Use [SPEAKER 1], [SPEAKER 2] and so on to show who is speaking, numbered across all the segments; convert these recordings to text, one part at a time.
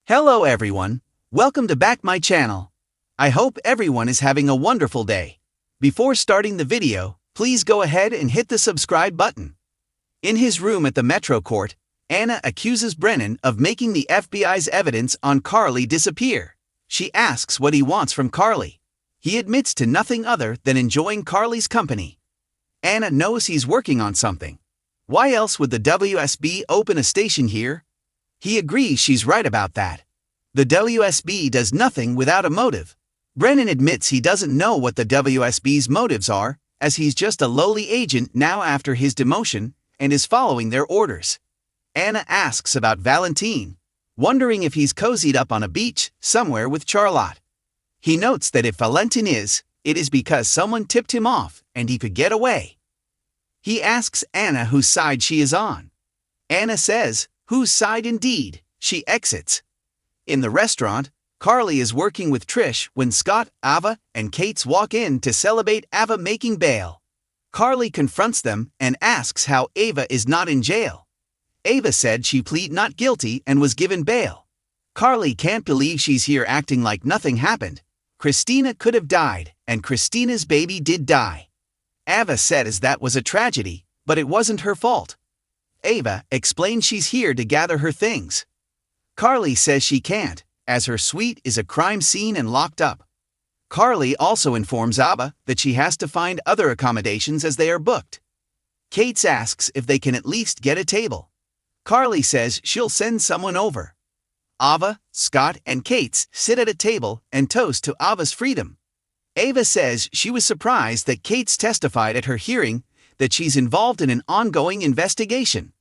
[SPEAKER 1] Hello everyone, welcome to back my channel. I hope everyone is having a wonderful day. Before starting the video, please go ahead and hit the subscribe button. In his room at the Metro Court, Anna accuses Brennan of making the FBI's evidence on Carly disappear. She asks what he wants from Carly. He admits to nothing other than enjoying Carly's company. Anna knows he's working on something. Why else would the WSB open a station here? He agrees she's right about that. The WSB does nothing without a motive. Brennan admits he doesn't know what the WSB's motives are, as he's just a lowly agent now after his demotion and is following their orders. Anna asks about Valentine, wondering if he's cozied up on a beach somewhere with Charlotte. He notes that if Valentine is, it is because someone tipped him off and he could get away. He asks Anna whose side she is on. Anna says, whose side indeed. She exits. In the restaurant, Carly is working with Trish when Scott, Ava, and Kate's walk in to celebrate Ava making bail. Carly confronts them and asks how Ava is not in jail. Ava said she pleaded not guilty and was given bail. Carly can't believe she's here acting like nothing happened. Christina could have died, and Christina's baby did die. Ava says that was a tragedy, but it wasn't her fault. Ava explains she's here to gather her things. Carly says she can't, as her suite is a crime scene and locked up. Carly also informs Ava that she has to find other accommodations as they are booked. Kate asks if they can at least get a table. Carly says she'll send someone over. Ava, Scott, and Kate sit at a table and toast to Ava's freedom. Ava says she was surprised that Kate testified at her hearing that she's involved in an ongoing investigation.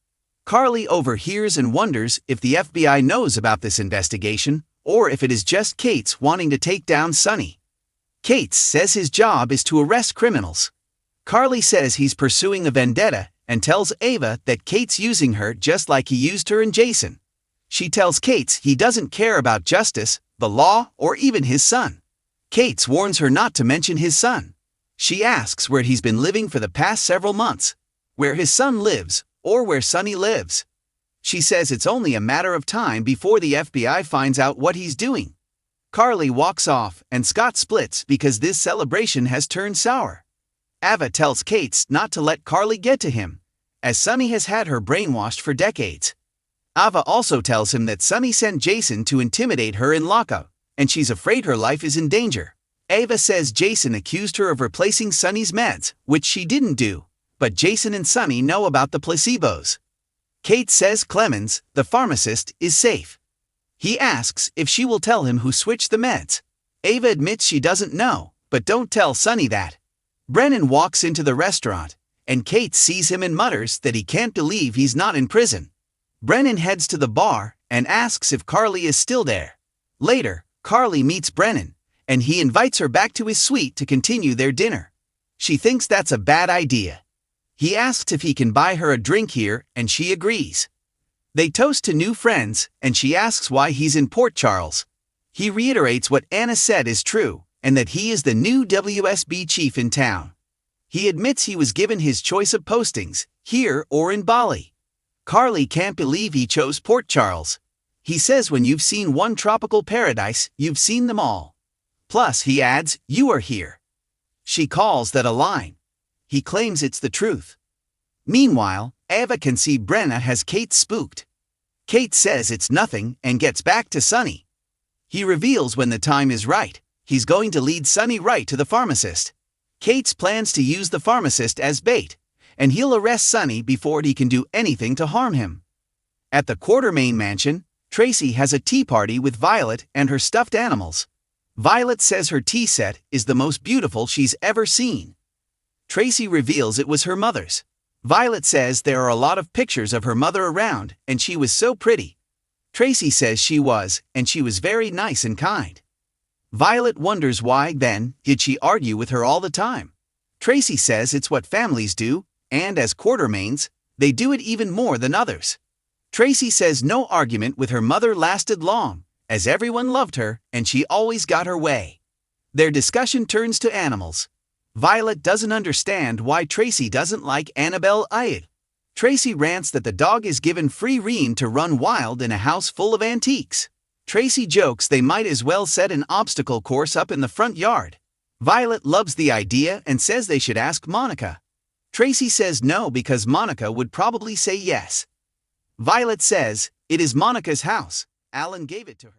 [SPEAKER 1] Carly overhears and wonders if the FBI knows about this investigation or if it is just Kate's wanting to take down Sonny. Kate says his job is to arrest criminals. Carly says he's pursuing a vendetta and tells Ava that Kate's using her just like he used her and Jason. She tells Kate he doesn't care about justice, the law, or even his son. Kate warns her not to mention his son. She asks where he's been living for the past several months, where his son lives, or where Sonny lives. She says it's only a matter of time before the FBI finds out what he's doing. Carly walks off and Scott splits because this celebration has turned sour. Ava tells Kate not to let Carly get to him, as Sonny has had her brainwashed for decades. Ava also tells him that Sonny sent Jason to intimidate her in lockup, and she's afraid her life is in danger. Ava says Jason accused her of replacing Sonny's meds, which she didn't do, but Jason and Sonny know about the placebos. Kate says Clemens, the pharmacist, is safe. He asks if she will tell him who switched the meds. Ava admits she doesn't know, but don't tell Sonny that. Brennan walks into the restaurant, and Kate sees him and mutters that he can't believe he's not in prison. Brennan heads to the bar and asks if Carly is still there. Later, Carly meets Brennan, and he invites her back to his suite to continue their dinner. She thinks that's a bad idea. He asks if he can buy her a drink here, and she agrees. They toast to new friends, and she asks why he's in Port Charles. He reiterates what Anna said is true, and that he is the new WSB chief in town. He admits he was given his choice of postings, here or in Bali. Carly can't believe he chose Port Charles. He says when you've seen one tropical paradise, you've seen them all. Plus, he adds, you are here. She calls that a line. He claims it's the truth. Meanwhile, Ava can see Brenna has Kate spooked. Kate says it's nothing and gets back to Sonny. He reveals when the time is right, he's going to lead Sonny right to the pharmacist. Kate plans to use the pharmacist as bait, and he'll arrest Sonny before he can do anything to harm him. At the Quartermain mansion, Tracy has a tea party with Violet and her stuffed animals. Violet says her tea set is the most beautiful she's ever seen. Tracy reveals it was her mother's. Violet says there are a lot of pictures of her mother around, and she was so pretty. Tracy says she was, and she was very nice and kind. Violet wonders why, then, did she argue with her all the time? Tracy says it's what families do, and as Quartermains, they do it even more than others. Tracy says no argument with her mother lasted long, as everyone loved her and she always got her way. Their discussion turns to animals. Violet doesn't understand why Tracy doesn't like Annabelle either. Tracy rants that the dog is given free rein to run wild in a house full of antiques. Tracy jokes they might as well set an obstacle course up in the front yard. Violet loves the idea and says they should ask Monica. Tracy says no because Monica would probably say yes. Violet says, "It is Monica's house. Alan gave it to her."